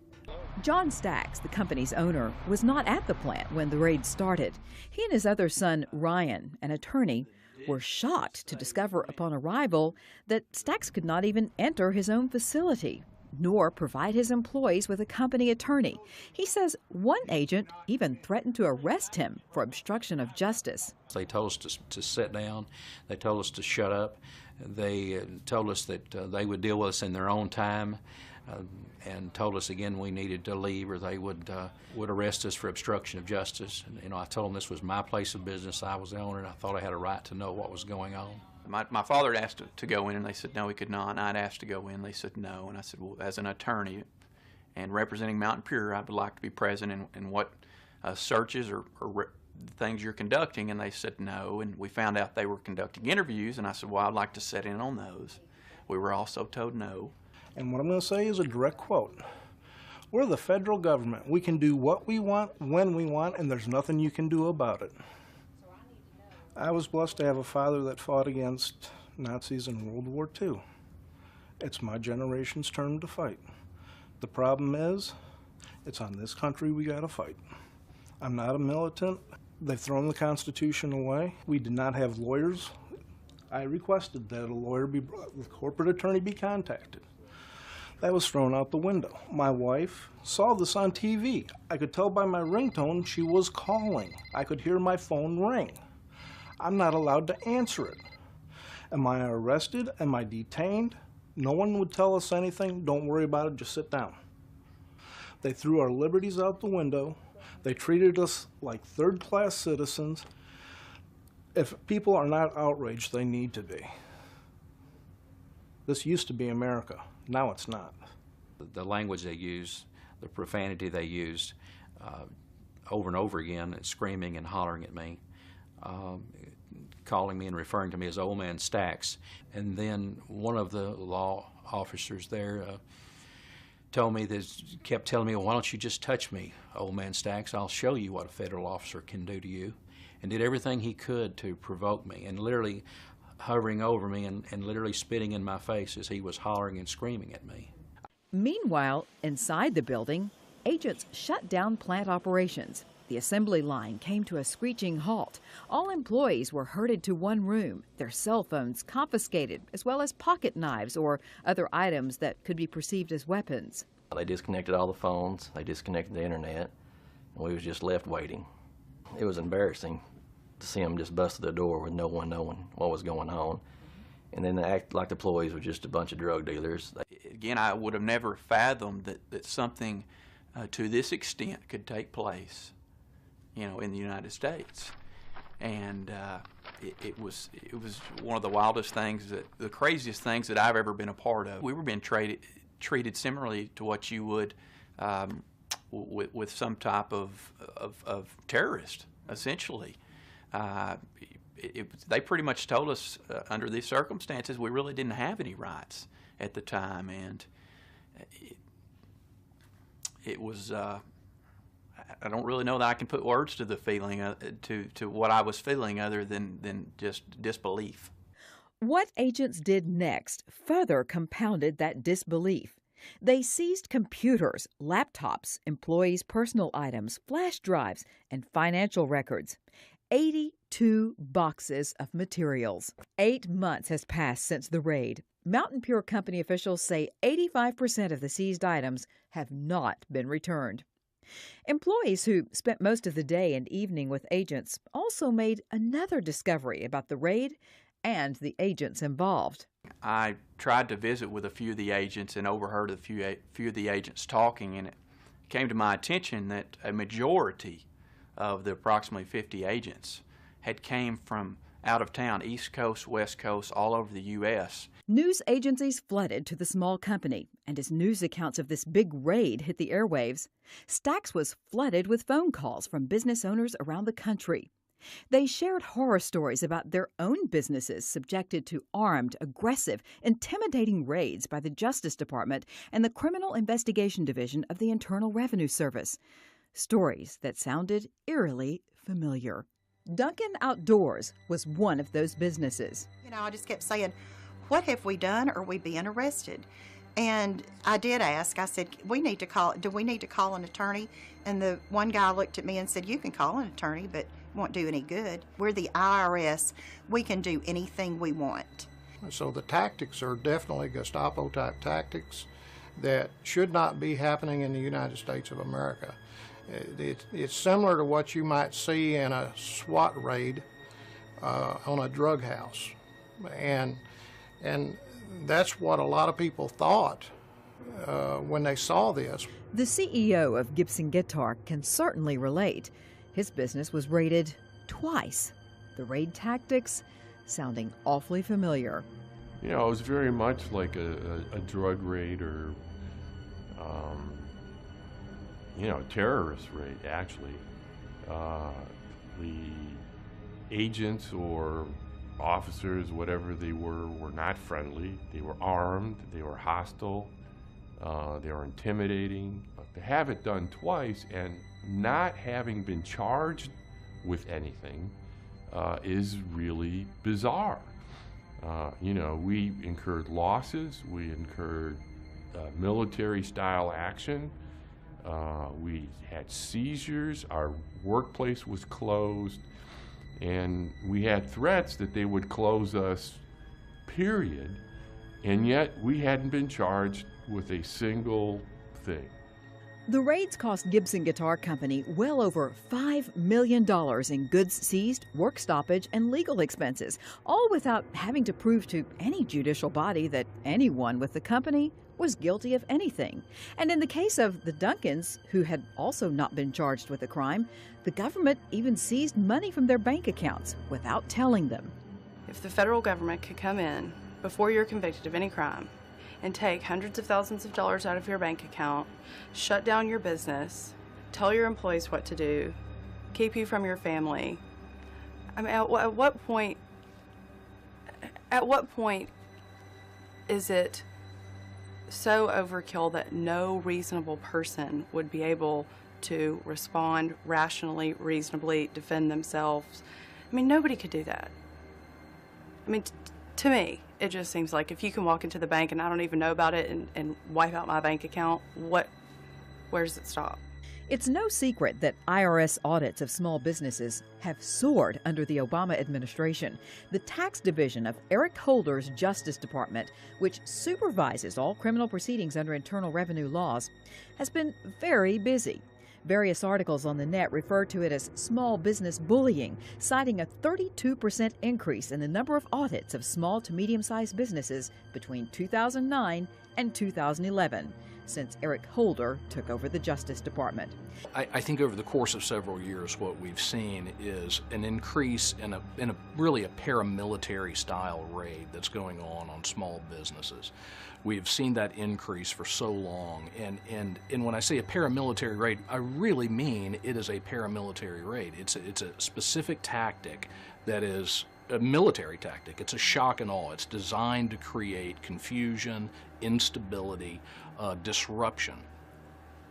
John Stacks, the company's owner, was not at the plant when the raid started. He and his other son, Ryan, an attorney, were shocked to discover upon arrival that Stacks could not even enter his own facility, nor provide his employees with a company attorney. He says one agent even threatened to arrest him for obstruction of justice. They told us to sit down. They told us to shut up. They told us that they would deal with us in their own time, and told us again we needed to leave or they would arrest us for obstruction of justice. And, I told them this was my place of business. I was the owner, and I thought I had a right to know what was going on. My father had asked to go in, and they said no, he could not. And I'd asked to go in, they said no. And I said, well, as an attorney and representing Mountain Pure, I would like to be present in what searches or things you're conducting. And they said no. And we found out they were conducting interviews, and I said, well, I'd like to sit in on those. We were also told no. And what I'm going to say is a direct quote. We're the federal government. We can do what we want, when we want, and there's nothing you can do about it. I was blessed to have a father that fought against Nazis in World War II. It's my generation's turn to fight. The problem is, it's on this country we got to fight. I'm not a militant. They've thrown the Constitution away. We did not have lawyers. I requested that a lawyer the corporate attorney be contacted. That was thrown out the window. My wife saw this on TV. I could tell by my ringtone she was calling. I could hear my phone ring. I'm not allowed to answer it. Am I arrested? Am I detained? No one would tell us anything. Don't worry about it, just sit down. They threw our liberties out the window. They treated us like third-class citizens. If people are not outraged, they need to be. This used to be America. Now it's not. The language they used, the profanity they used over and over again, screaming and hollering at me, calling me and referring to me as Old Man Stacks. And then one of the law officers there told me kept telling me, well, why don't you just touch me, Old Man Stacks? I'll show you what a federal officer can do to you. And did everything he could to provoke me, and literally hovering over me and literally spitting in my face as he was hollering and screaming at me. Meanwhile, inside the building, agents shut down plant operations. The assembly line came to a screeching halt. All employees were herded to one room, their cell phones confiscated, as well as pocket knives or other items that could be perceived as weapons. They disconnected all the phones, they disconnected the internet, and we was just left waiting. It was embarrassing to see them just bust the door with no one knowing what was going on. And then they act like the employees were just a bunch of drug dealers. Again, I would have never fathomed that something to this extent could take place, in the United States. And it was one of the wildest things, the craziest things that I've ever been a part of. We were being treated similarly to what you would with some type of terrorist, essentially. They pretty much told us under these circumstances we really didn't have any rights at the time, and it was. I don't really know that I can put words to the feeling to what I was feeling, other than just disbelief. What agents did next further compounded that disbelief. They seized computers, laptops, employees' personal items, flash drives, and financial records. 82 boxes of materials. 8 months has passed since the raid. Mountain Pure Company officials say 85% of the seized items have not been returned. Employees who spent most of the day and evening with agents also made another discovery about the raid and the agents involved. I tried to visit with a few of the agents and overheard a few of the agents talking, and came to my attention that a majority of the approximately 50 agents had came from out of town, East Coast, West Coast, all over the U.S. News agencies flooded to the small company, and as news accounts of this big raid hit the airwaves, Stax was flooded with phone calls from business owners around the country. They shared horror stories about their own businesses subjected to armed, aggressive, intimidating raids by the Justice Department and the Criminal Investigation Division of the Internal Revenue Service. Stories that sounded eerily familiar. Duncan Outdoors was one of those businesses. You know, I just kept saying, what have we done? Or are we being arrested? And I did ask, I said, do we need to call an attorney? And the one guy looked at me and said, you can call an attorney, but it won't do any good. We're the IRS. We can do anything we want. So the tactics are definitely Gestapo-type tactics that should not be happening in the United States of America. It's similar to what you might see in a SWAT raid on a drug house. And that's what a lot of people thought when they saw this. The CEO of Gibson Guitar can certainly relate. His business was raided twice. The raid tactics sounding awfully familiar. You know, it was very much like a drug raid or, you know, terrorist raid, actually. The agents or officers, whatever they were not friendly. They were armed, they were hostile, they were intimidating. To have it done twice and not having been charged with anything is really bizarre. You know, we incurred losses, we incurred military-style action, we had seizures, our workplace was closed, and we had threats that they would close us, period, and yet we hadn't been charged with a single thing. The raids cost Gibson Guitar Company well over $5 million in goods seized, work stoppage, and legal expenses, all without having to prove to any judicial body that anyone with the company was guilty of anything. And in the case of the Duncans, who had also not been charged with a crime, the government even seized money from their bank accounts without telling them. If the federal government could come in before you're convicted of any crime and take hundreds of thousands of dollars out of your bank account, shut down your business, tell your employees what to do, keep you from your family, I mean, at what point is it so overkill that no reasonable person would be able to respond rationally, reasonably, defend themselves? I mean, nobody could do that. I mean, to me, it just seems like if you can walk into the bank and I don't even know about it and wipe out my bank account, where does it stop? It's no secret that IRS audits of small businesses have soared under the Obama administration. The tax division of Eric Holder's Justice Department, which supervises all criminal proceedings under internal revenue laws, has been very busy. Various articles on the net refer to it as small business bullying, citing a 32% increase in the number of audits of small to medium-sized businesses between 2009 and 2011, since Eric Holder took over the Justice Department. I think over the course of several years what we've seen is an increase in a really a paramilitary style raid that's going on small businesses. We've seen that increase for so long, and when I say a paramilitary raid, I really mean it is a paramilitary raid. It's a specific tactic that is a military tactic. It's a shock and awe. It's designed to create confusion, instability, disruption,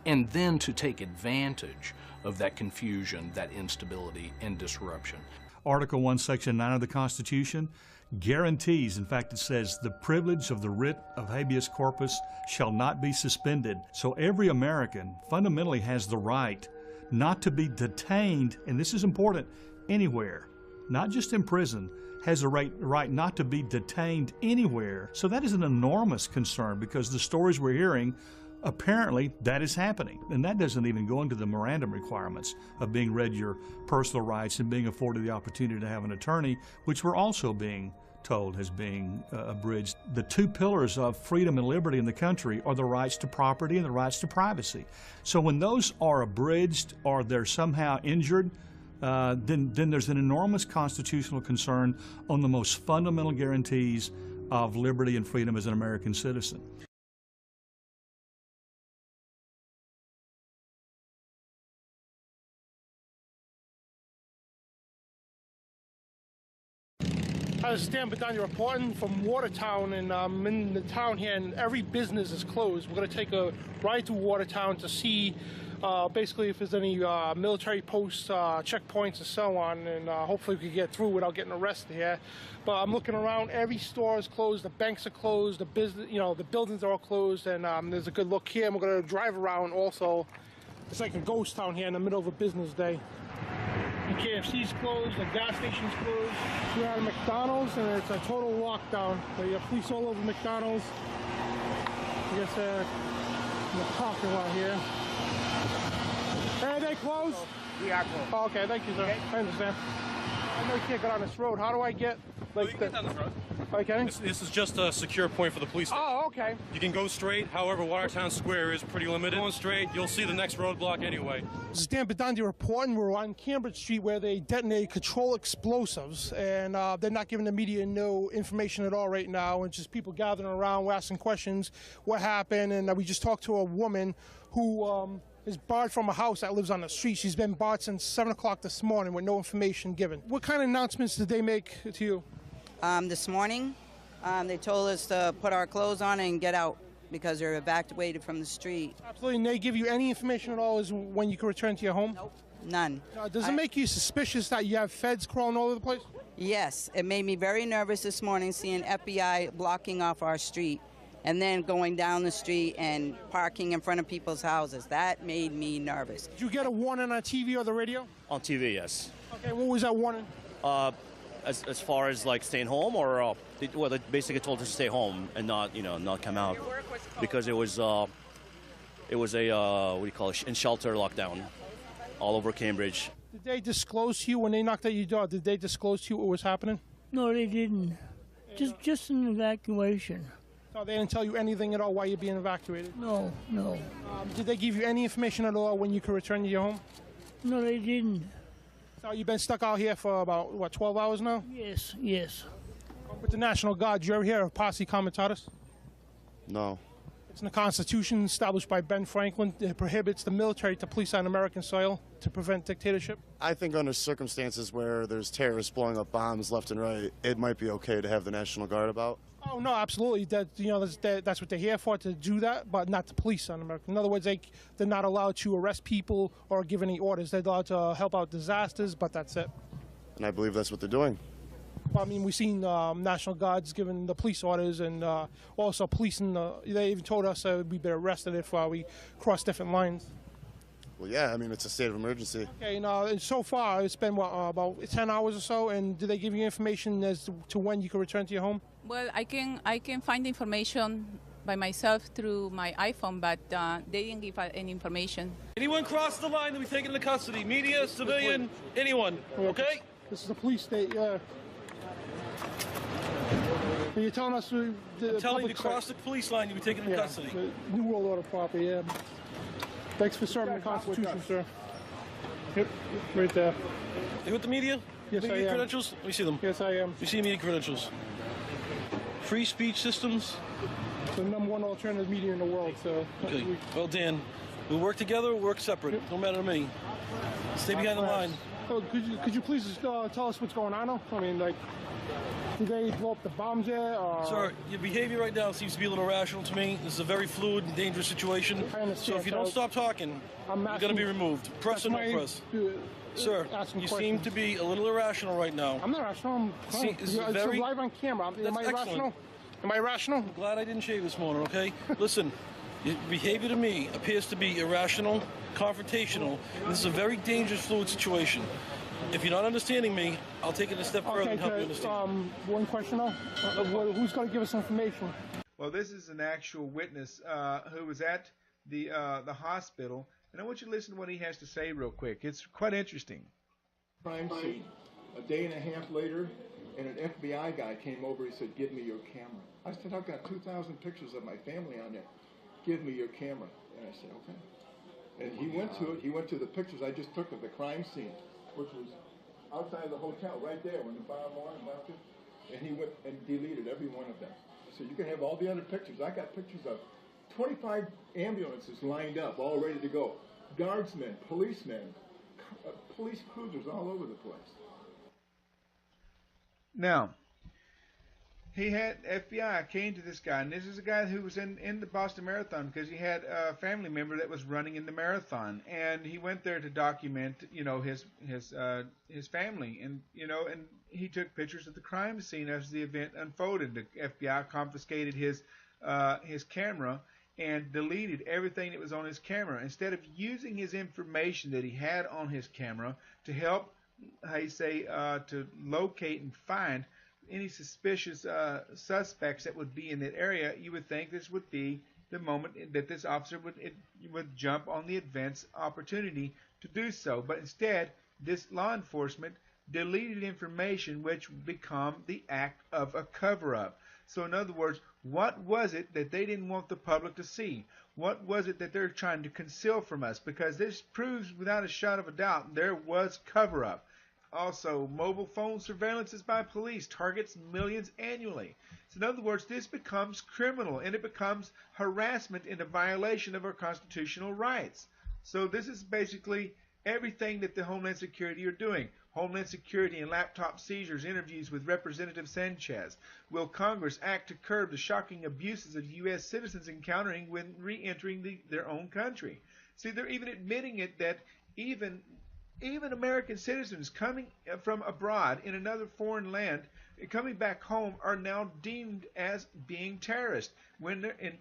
and then to take advantage of that confusion, that instability, and disruption. Article 1, Section 9 of the Constitution guarantees, in fact it says, the privilege of the writ of habeas corpus shall not be suspended. So every American fundamentally has the right not to be detained, and this is important, anywhere, not just in prison, has a right not to be detained anywhere. So that is an enormous concern because the stories we're hearing, apparently that is happening. And that doesn't even go into the Miranda requirements of being read your personal rights and being afforded the opportunity to have an attorney, which were also being told as being abridged. The two pillars of freedom and liberty in the country are the rights to property and the rights to privacy. So when those are abridged or they're somehow injured, then there's an enormous constitutional concern on the most fundamental guarantees of liberty and freedom as an American citizen. This is Dan Badani reporting from Watertown, and I'm in the town here, and every business is closed. We're going to take a ride to Watertown to see basically if there's any military posts, checkpoints, and so on, and hopefully we can get through without getting arrested here. But I'm looking around, every store is closed, the banks are closed, the business, the buildings are all closed, and there's a good look here. And we're going to drive around also. It's like a ghost town here in the middle of a business day. The KFC's closed, the gas station's closed. We're at a McDonald's and it's a total lockdown. So you have police all over McDonald's. I guess in the parking lot here. Are they closed? We are closed. Oh, okay, thank you, sir. Okay. I understand. I know you can't get on this road. How do I get you can get down this road. Okay. This is just a secure point for the police. Oh, okay. You can go straight. However, Watertown Square is pretty limited. Going straight, you'll see the next roadblock anyway. This is Dan Badandi reporting. We're on Cambridge Street where they detonate controlled explosives, and they're not giving the media no information at all right now, and just people gathering around, we're asking questions, what happened, and we just talked to a woman who is barred from a house that lives on the street. She's been barred since 7 o'clock this morning with no information given. What kind of announcements did they make to you? This morning, they told us to put our clothes on and get out because they're evacuated from the street. Absolutely. And they give you any information at all as when you can return to your home? Nope. None. Does it make you suspicious that you have feds crawling all over the place? Yes. It made me very nervous this morning seeing FBI blocking off our street and then going down the street and parking in front of people's houses. That made me nervous. Did you get a warning on TV or the radio? On TV, yes. Okay, what was that warning? As far as like staying home, or they basically told us to stay home and not not come out because it was a what do you call it, in shelter lockdown all over Cambridge. Did they disclose to you when they knocked at your door? Did they disclose to you what was happening? No, they didn't. Just an evacuation. So they didn't tell you anything at all why you're being evacuated? No. Did they give you any information at all when you could return to your home? No, they didn't. So you've been stuck out here for about, what, 12 hours now? Yes. With the National Guard, did you ever hear of posse comitatus? No. It's in the Constitution established by Ben Franklin. It prohibits the military to police on American soil to prevent dictatorship. I think under circumstances where there's terrorists blowing up bombs left and right, it might be okay to have the National Guard about. Oh, no, absolutely. That's what they're here for, to do that, but not to police on America. In other words, they're not allowed to arrest people or give any orders. They're allowed to help out disasters, but that's it. And I believe that's what they're doing. Well, I mean, we've seen National Guards giving the police orders and also policing. They even told us we'd be arrested if we cross different lines. Well, yeah, I mean, it's a state of emergency. Okay, and so far, it's been, about 10 hours or so, and did they give you information as to when you can return to your home? Well, I can find information by myself through my iPhone, but they didn't give any information. Anyone cross the line, they'll be taken into custody. Media, civilian, anyone, okay? This is the police state, yeah. You're telling us... I'm telling you to cross the police line, you'll be taken into custody. The New World Order property, yeah. Thanks for serving the Constitution, sir. Yep, right there. You with the media? Yes, media I am. Credentials? Let me see them. Yes, I am. You see media credentials? Free speech systems? It's the #1 alternative media in the world, so... Okay. Well, Dan, we'll work together or work separate. Don't matter to me. Stay behind the line. Oh, could you please just, tell us what's going on now? I mean, did they blow up the bombs yet? Or... Sir, your behavior right now seems to be a little irrational to me. This is a very fluid and dangerous situation. So if you don't stop talking, you're going to be removed. Press or no press. Sir, you seem to be a little irrational right now. I'm not irrational. It's live on camera. Am I irrational? Am I irrational? I'm glad I didn't shave this morning, okay? Listen, your behavior to me appears to be irrational, confrontational, and this is a very dangerous, fluid situation. If you're not understanding me, I'll take it a step further and help you understand. One question though. Who's going to give us information? Well, this is an actual witness who was at the hospital, and I want you to listen to what he has to say real quick. It's quite interesting. Crime scene. A day and a half later, and an FBI guy came over. He said, "Give me your camera." I said, "I've got 2,000 pictures of my family on there. Give me your camera." And I said, "Okay." And he went to it. He went to the pictures I just took of the crime scene, which was outside the hotel, right there, when the bomb went about it. And he went and deleted every one of them. So you can have all the other pictures. I got pictures of 25 ambulances lined up, all ready to go. Guardsmen, policemen, police cruisers all over the place. Now, he had FBI came to this guy, and this is a guy who was in the Boston Marathon because he had a family member that was running in the marathon, and he went there to document, his family, and and he took pictures of the crime scene as the event unfolded. The FBI confiscated his camera and deleted everything that was on his camera instead of using his information that he had on his camera to help, to locate and find any suspicious suspects that would be in that area. You would think this would be the moment that this officer would jump on the advance opportunity to do so. But instead, this law enforcement deleted information which would become the act of a cover-up. So in other words, what was it that they didn't want the public to see? What was it that they're trying to conceal from us? Because this proves without a shot of a doubt there was cover-up. Also, mobile phone surveillances by police targets millions annually. So in other words, this becomes criminal, and it becomes harassment and a violation of our constitutional rights. So this is basically everything that the Homeland Security are doing. Homeland Security and laptop seizures, interviews with Representative Sanchez. Will Congress act to curb the shocking abuses of U.S. citizens encountering when re-entering their own country? See, they're even admitting it that even American citizens coming from abroad in another foreign land, coming back home, are now deemed as being terrorists,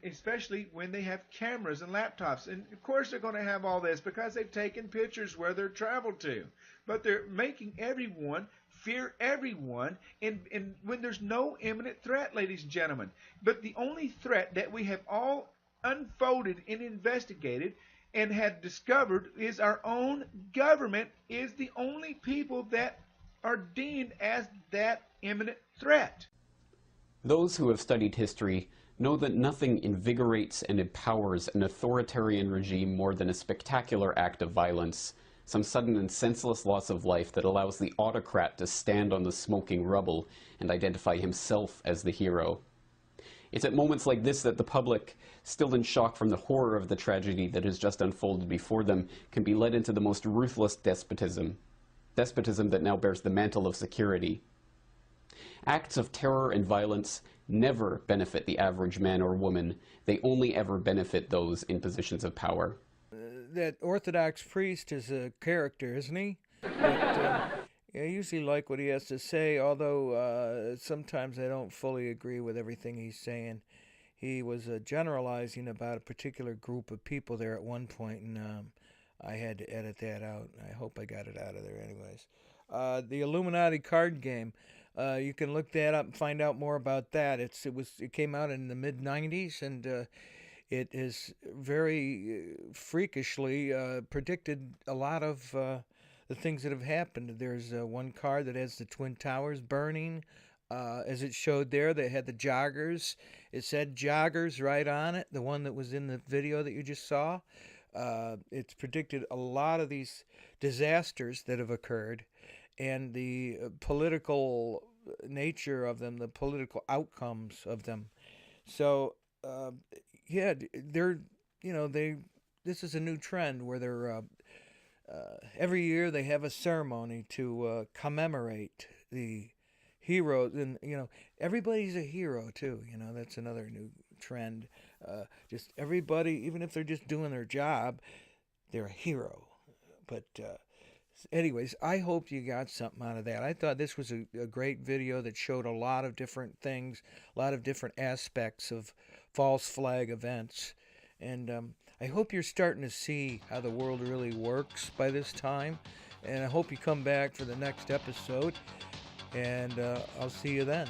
especially when they have cameras and laptops. And of course they're going to have all this because they've taken pictures where they're traveled to. But they're making everyone fear everyone, and when there's no imminent threat, ladies and gentlemen. But the only threat that we have all unfolded and investigated and had discovered is our own government is the only people that are deemed as that imminent threat. Those who have studied history know that nothing invigorates and empowers an authoritarian regime more than a spectacular act of violence, some sudden and senseless loss of life that allows the autocrat to stand on the smoking rubble and identify himself as the hero. It's at moments like this that the public, still in shock from the horror of the tragedy that has just unfolded before them, can be led into the most ruthless despotism that now bears the mantle of security. Acts of terror and violence never benefit the average man or woman. They only ever benefit those in positions of power. That Orthodox priest is a character, isn't he? But, I usually like what he has to say, although sometimes I don't fully agree with everything he's saying. He was generalizing about a particular group of people there at one point, and I had to edit that out. I hope I got it out of there anyways. The Illuminati card game, you can look that up and find out more about that. It came out in the mid-'90s, and it is very freakishly predicted a lot of the things that have happened. There's one card that has the Twin Towers burning, as it showed there. They had the joggers. It said joggers right on it, the one that was in the video that you just saw. It's predicted a lot of these disasters that have occurred, and the political nature of them, the political outcomes of them. So, this is a new trend where they're every year they have a ceremony to commemorate the heroes, and everybody's a hero too. That's another new trend. Just everybody, even if they're just doing their job, they're a hero. But anyways, I hope you got something out of that. I thought this was a great video that showed a lot of different things, a lot of different aspects of false flag events. And I hope you're starting to see how the world really works by this time. And I hope you come back for the next episode. And I'll see you then.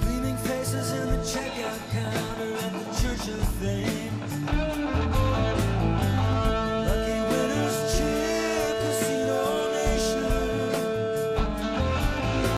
Gleaming faces in the checkout counter at the Church of thing.